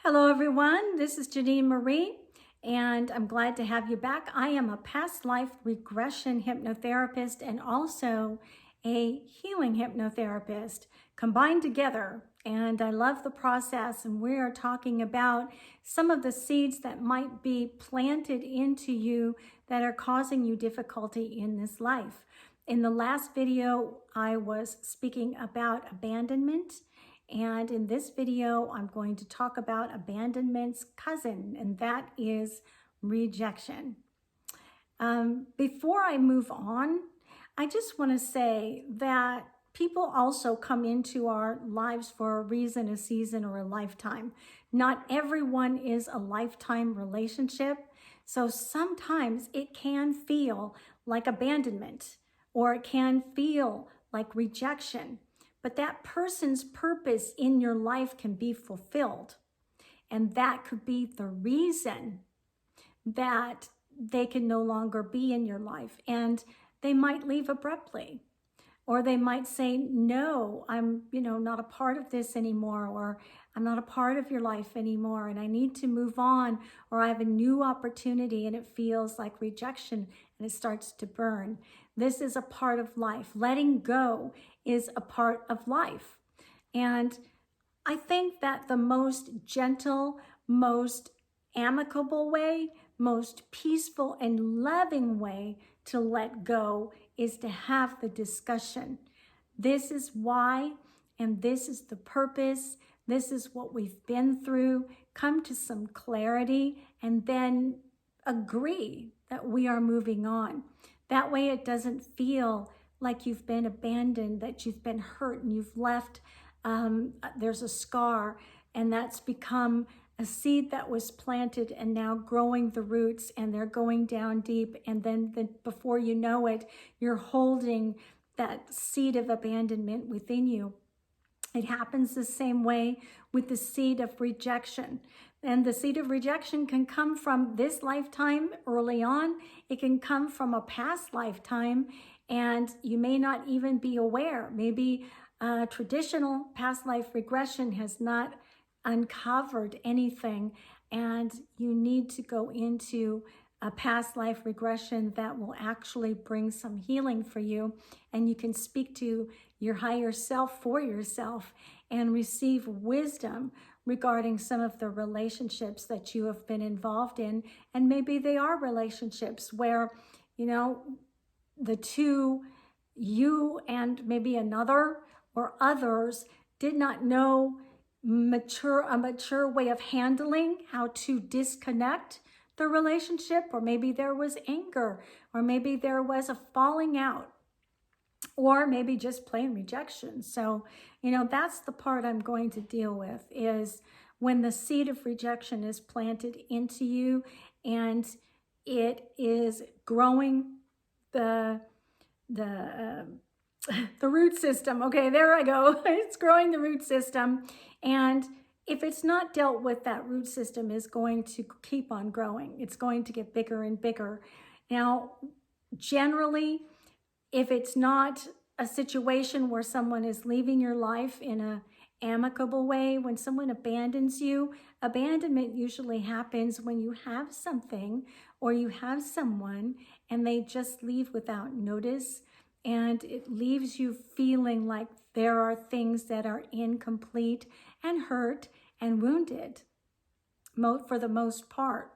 Hello everyone, this is Janine Marie and I'm glad to have you back. I am a past life regression hypnotherapist and also a healing hypnotherapist combined together, and I love the process. And we are talking about some of the seeds that might be planted into you that are causing you difficulty in this life. In the last video, I was speaking about abandonment. And in this video, I'm going to talk about abandonment's cousin, and that is rejection. Before I move on, I just want to say that people also come into our lives for a reason, a season, or a lifetime. Not everyone is a lifetime relationship. So sometimes it can feel like abandonment, or it can feel like rejection. But that person's purpose in your life can be fulfilled. And that could be the reason that they can no longer be in your life. And they might leave abruptly. Or they might say, no, I'm, not a part of this anymore, or I'm not a part of your life anymore, and I need to move on, or I have a new opportunity, and it feels like rejection, and it starts to burn. This is a part of life. Letting go is a part of life. And I think that the most gentle, most amicable way, most peaceful and loving way to let go is to have the discussion. This is why, and this is the purpose. This is what we've been through. Come to some clarity and then agree that we are moving on. That way it doesn't feel like you've been abandoned, that you've been hurt and you've left. There's a scar, and that's become a seed that was planted and now growing the roots, and they're going down deep. And then before you know it, you're holding that seed of abandonment within you. It happens the same way with the seed of rejection. And the seed of rejection can come from this lifetime early on. It can come from a past lifetime, and you may not even be aware. Maybe traditional past life regression has not uncovered anything, and you need to go into a past life regression that will actually bring some healing for you, and you can speak to your higher self for yourself and receive wisdom regarding some of the relationships that you have been involved in. And maybe they are relationships where, the two, you and maybe another or others, did not know a mature way of handling how to disconnect the relationship, or maybe there was anger, or maybe there was a falling out, or maybe just plain rejection. So, that's the part I'm going to deal with, is when the seed of rejection is planted into you and it is growing the root system. Okay, there I go. It's growing the root system. And if it's not dealt with, that root system is going to keep on growing. It's going to get bigger and bigger. Now, generally, if it's not a situation where someone is leaving your life in an amicable way, when someone abandons you, abandonment usually happens when you have something or you have someone and they just leave without notice, and it leaves you feeling like there are things that are incomplete and hurt and wounded for the most part.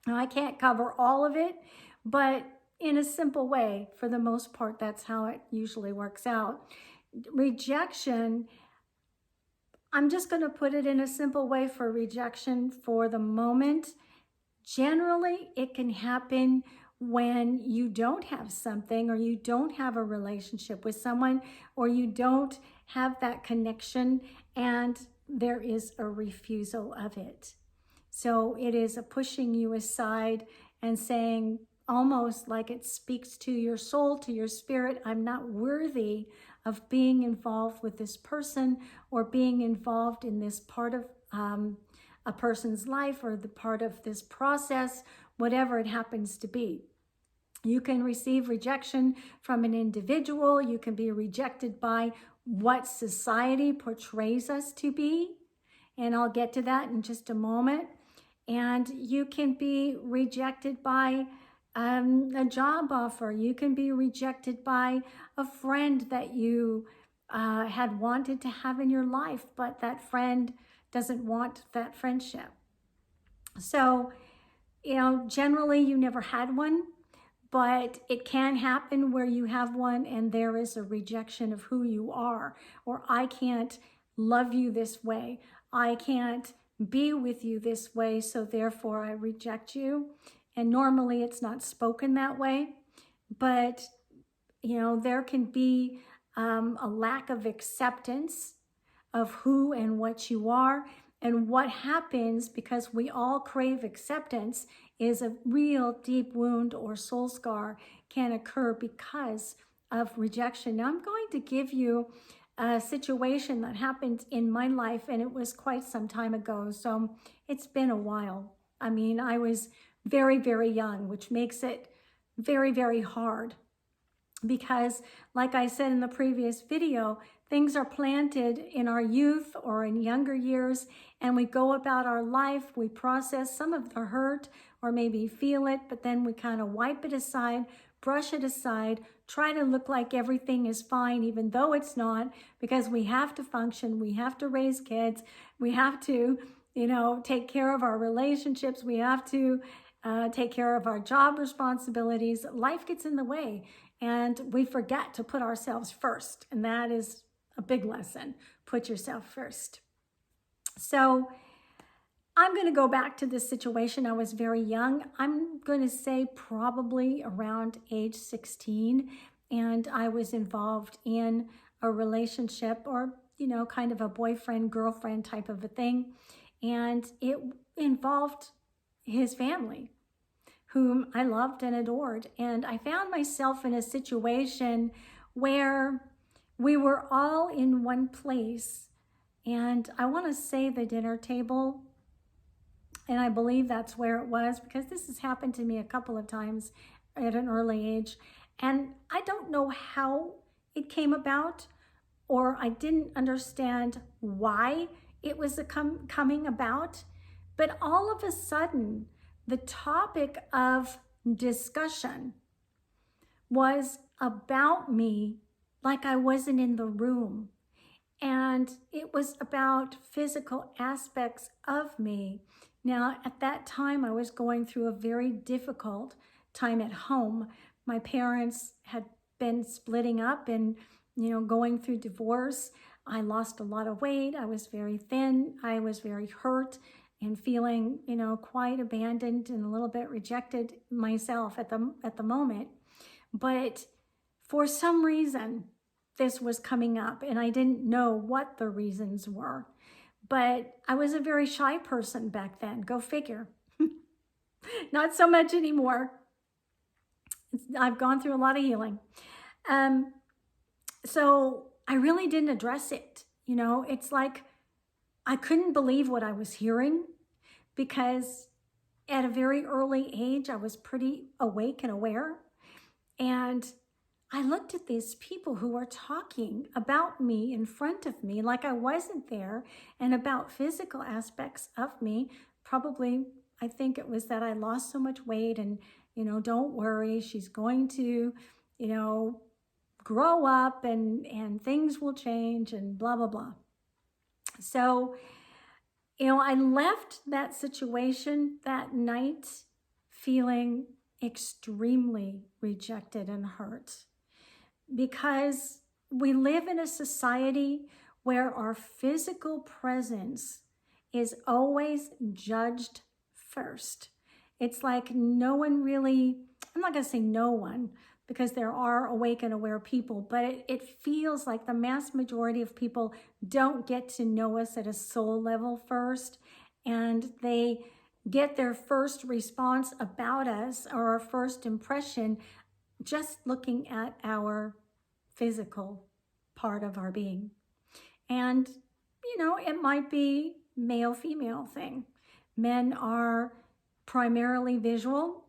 Now, I can't cover all of it, but in a simple way, for the most part, that's how it usually works out. Rejection, I'm just going to put it in a simple way for rejection for the moment. Generally, it can happen when you don't have something, or you don't have a relationship with someone, or you don't have that connection, and there is a refusal of it. So it is a pushing you aside and saying, almost like it speaks to your soul, to your spirit, I'm not worthy of being involved with this person, or being involved in this part of a person's life, or the part of this process, whatever it happens to be. You can receive rejection from an individual. You can be rejected by what society portrays us to be. And I'll get to that in just a moment. And you can be rejected by a job offer. You can be rejected by a friend that you had wanted to have in your life, but that friend doesn't want that friendship. So, generally you never had one, but it can happen where you have one and there is a rejection of who you are, or I can't love you this way. I can't be with you this way, so therefore I reject you. And normally it's not spoken that way, but there can be a lack of acceptance of who and what you are. And what happens, because we all crave acceptance, is a real deep wound or soul scar can occur because of rejection. Now I'm going to give you a situation that happened in my life, and it was quite some time ago. So it's been a while. I mean, I was very, very young, which makes it very, very hard. Because like I said in the previous video, things are planted in our youth or in younger years, and we go about our life, we process some of the hurt or maybe feel it, but then we kind of wipe it aside, brush it aside, try to look like everything is fine, even though it's not, because we have to function, we have to raise kids, we have to, take care of our relationships, we have to take care of our job responsibilities. Life gets in the way. And we forget to put ourselves first. And that is a big lesson. Put yourself first. So I'm going to go back to this situation. I was very young. I'm going to say probably around age 16. And I was involved in a relationship, or, kind of a boyfriend, girlfriend type of a thing. And it involved his family, whom I loved and adored. And I found myself in a situation where we were all in one place. And I want to say the dinner table. And I believe that's where it was, because this has happened to me a couple of times at an early age. And I don't know how it came about, or I didn't understand why it was coming about. But all of a sudden, the topic of discussion was about me, like I wasn't in the room. And it was about physical aspects of me. Now, at that time, I was going through a very difficult time at home. My parents had been splitting up and, going through divorce. I lost a lot of weight. I was very thin. I was very hurt and feeling, quite abandoned and a little bit rejected myself at the moment. But for some reason, this was coming up, and I didn't know what the reasons were. But I was a very shy person back then. Go figure. Not so much anymore. I've gone through a lot of healing. So I really didn't address it. It's like I couldn't believe what I was hearing, because at a very early age, I was pretty awake and aware. And I looked at these people who were talking about me in front of me like I wasn't there, and about physical aspects of me. Probably, I think it was that I lost so much weight, and, don't worry, she's going to, grow up and things will change and blah, blah, blah. So, I left that situation that night feeling extremely rejected and hurt, because we live in a society where our physical presence is always judged first. It's like no one really, I'm not going to say no one, because there are awake and aware people, but it feels like the mass majority of people don't get to know us at a soul level first, and they get their first response about us, or our first impression, just looking at our physical part of our being. And, it might be male-female thing. Men are primarily visual,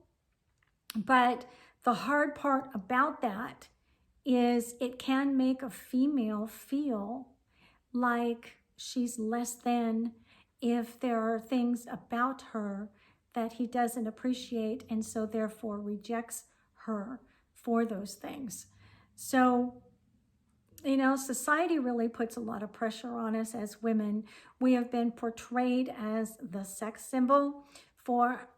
but the hard part about that is it can make a female feel like she's less than, if there are things about her that he doesn't appreciate, and so therefore rejects her for those things. So, you know, society really puts a lot of pressure on us as women. We have been portrayed as the sex symbol for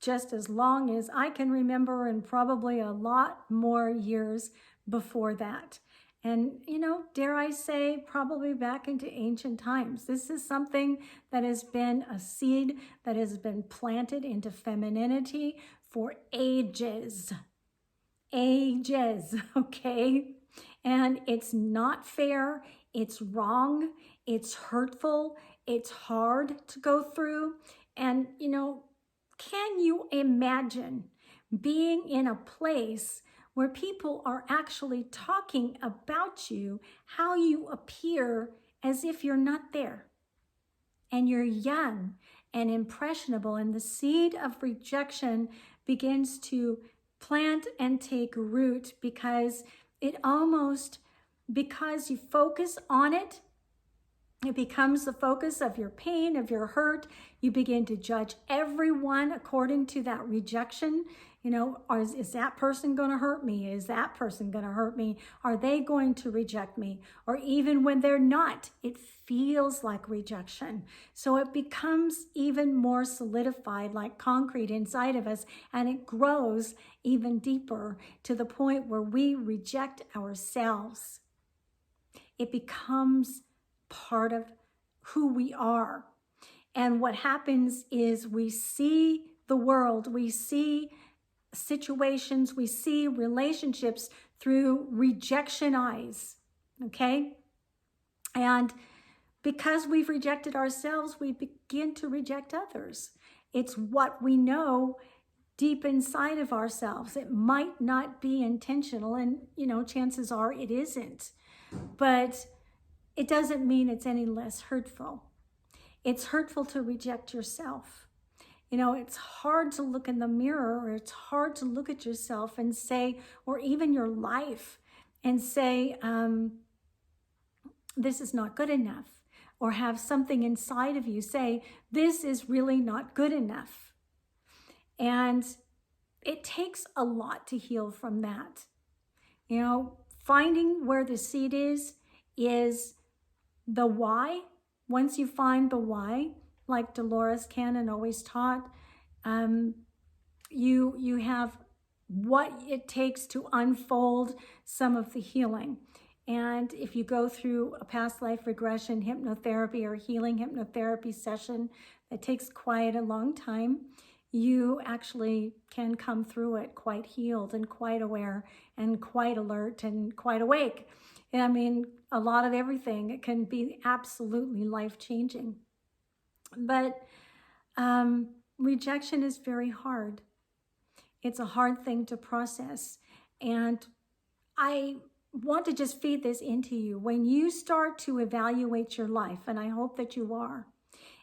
just as long as I can remember, and probably a lot more years before that. And, you know, dare I say, probably back into ancient times. This is something that has been a seed that has been planted into femininity for ages. Ages, okay? And it's not fair, it's wrong, it's hurtful, it's hard to go through. And, you know, can you imagine being in a place where people are actually talking about you, how you appear as if you're not there? And you're young and impressionable, and the seed of rejection begins to plant and take root because you focus on it, it becomes the focus of your pain, of your hurt. You begin to judge everyone according to that rejection. You know, is that person going to hurt me? Is that person going to hurt me? Are they going to reject me? Or even when they're not, it feels like rejection. So it becomes even more solidified like concrete inside of us, and it grows even deeper to the point where we reject ourselves. It becomes part of who we are. And what happens is we see the world, we see situations, we see relationships through rejection eyes, okay? And because we've rejected ourselves, we begin to reject others. It's what we know deep inside of ourselves. It might not be intentional, and, you know, chances are it isn't. But it doesn't mean it's any less hurtful. It's hurtful to reject yourself. You know, it's hard to look in the mirror, or it's hard to look at yourself and say, or even your life, and say, this is not good enough. Or have something inside of you say, this is really not good enough. And it takes a lot to heal from that. You know, finding where the seed is the why. Once you find the why, like Dolores Cannon always taught, you have what it takes to unfold some of the healing. And if you go through a past life regression hypnotherapy or healing hypnotherapy session that takes quite a long time, you actually can come through it quite healed and quite aware and quite alert and quite awake. I mean, a lot of everything. It can be absolutely life-changing. But rejection is very hard. It's a hard thing to process. And I want to just feed this into you. When you start to evaluate your life, and I hope that you are,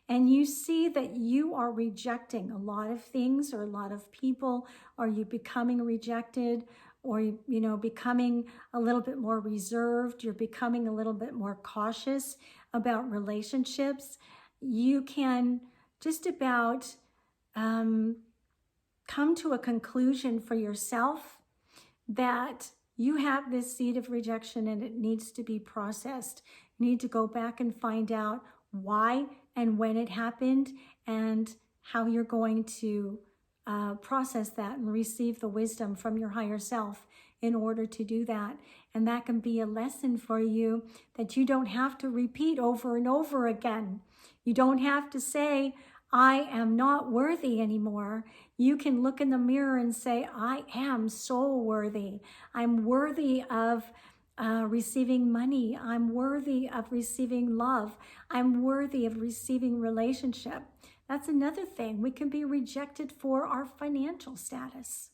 and you see that you are rejecting a lot of things or a lot of people, or you becoming rejected, or, you know, becoming a little bit more reserved, you're becoming a little bit more cautious about relationships, you can just about come to a conclusion for yourself that you have this seed of rejection and it needs to be processed. You need to go back and find out why and when it happened and how you're going to process that and receive the wisdom from your higher self in order to do that. And that can be a lesson for you that you don't have to repeat over and over again. You don't have to say, I am not worthy anymore. You can look in the mirror and say, I am so worthy. I'm worthy of receiving money. I'm worthy of receiving love. I'm worthy of receiving relationship. That's another thing. We can be rejected for our financial status.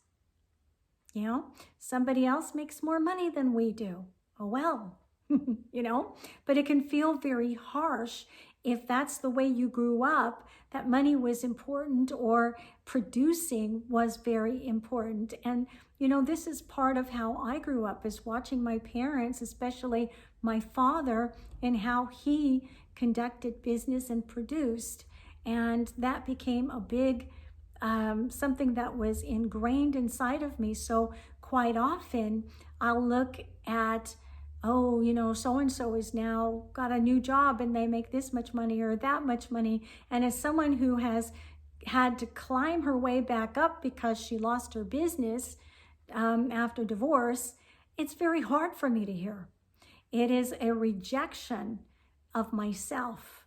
You know, somebody else makes more money than we do. Oh, well, you know, but it can feel very harsh if that's the way you grew up, that money was important or producing was very important. And, you know, this is part of how I grew up, is watching my parents, especially my father, and how he conducted business and produced. And that became a big something that was ingrained inside of me. So quite often I'll look at, oh, you know, so-and-so is now got a new job and they make this much money or that much money. And as someone who has had to climb her way back up because she lost her business after divorce, it's very hard for me to hear. It is a rejection of myself.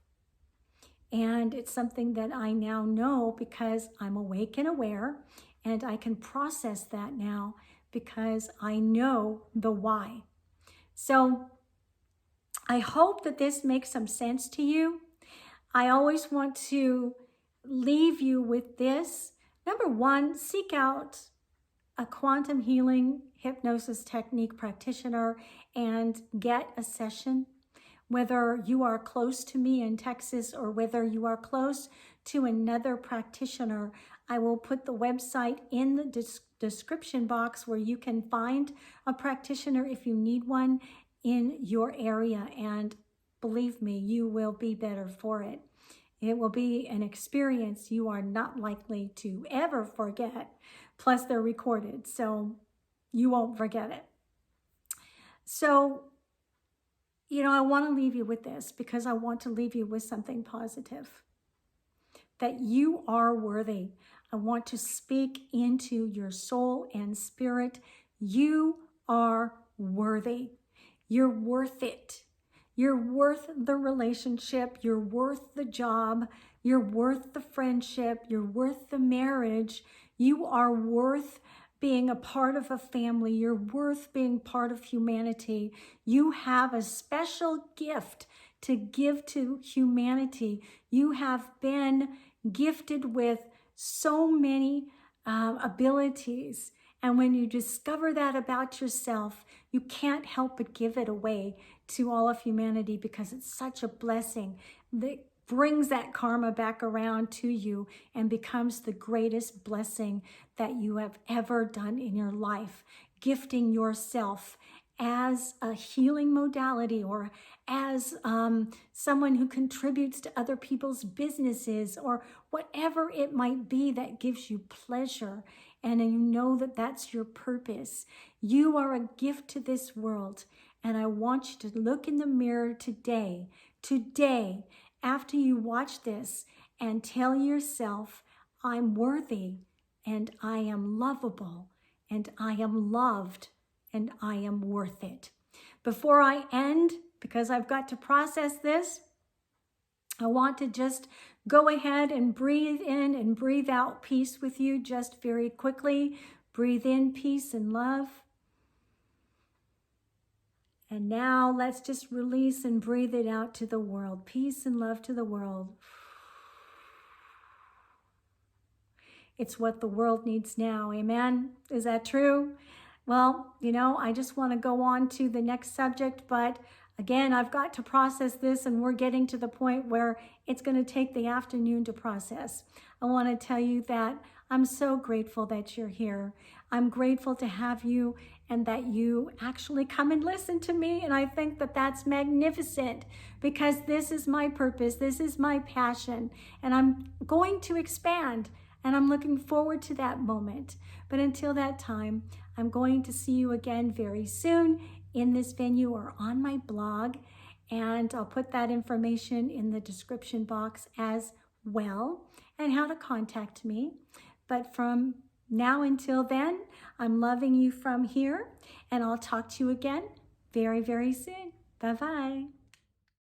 And it's something that I now know because I'm awake and aware, and I can process that now because I know the why. So I hope that this makes some sense to you. I always want to leave you with this. Number one, seek out a quantum healing hypnosis technique practitioner and get a session. Whether you are close to me in Texas or whether you are close to another practitioner, I will put the website in the description box where you can find a practitioner if you need one in your area. And believe me, you will be better for it. It will be an experience you are not likely to ever forget. Plus, they're recorded, so you won't forget it. So, you know, I want to leave you with this because I want to leave you with something positive. That you are worthy. I want to speak into your soul and spirit. You are worthy. You're worth it. You're worth the relationship. You're worth the job. You're worth the friendship. You're worth the marriage. You are worth being a part of a family. You're worth being part of humanity. You have a special gift to give to humanity. You have been gifted with so many abilities. And when you discover that about yourself, you can't help but give it away to all of humanity because it's such a blessing that brings that karma back around to you and becomes the greatest blessing that you have ever done in your life. Gifting yourself as a healing modality or as someone who contributes to other people's businesses or whatever it might be that gives you pleasure. And you know that that's your purpose. You are a gift to this world. And I want you to look in the mirror today, after you watch this, and tell yourself, I'm worthy and I am lovable and I am loved and I am worth it. Before I end, because I've got to process this, I want to just go ahead and breathe in and breathe out peace with you just very quickly. Breathe in peace and love. And now let's just release and breathe it out to the world. Peace and love to the world. It's what the world needs now. Amen? Is that true? Well, you know, I just want to go on to the next subject, but again, I've got to process this, and we're getting to the point where it's going to take the afternoon to process. I want to tell you that I'm so grateful that you're here. I'm grateful to have you and that you actually come and listen to me. And I think that that's magnificent because this is my purpose. This is my passion. And I'm going to expand, and I'm looking forward to that moment. But until that time, I'm going to see you again very soon in this venue or on my blog. And I'll put that information in the description box as well, and how to contact me. But from now until then, I'm loving you from here, and I'll talk to you again very, very soon. Bye-bye.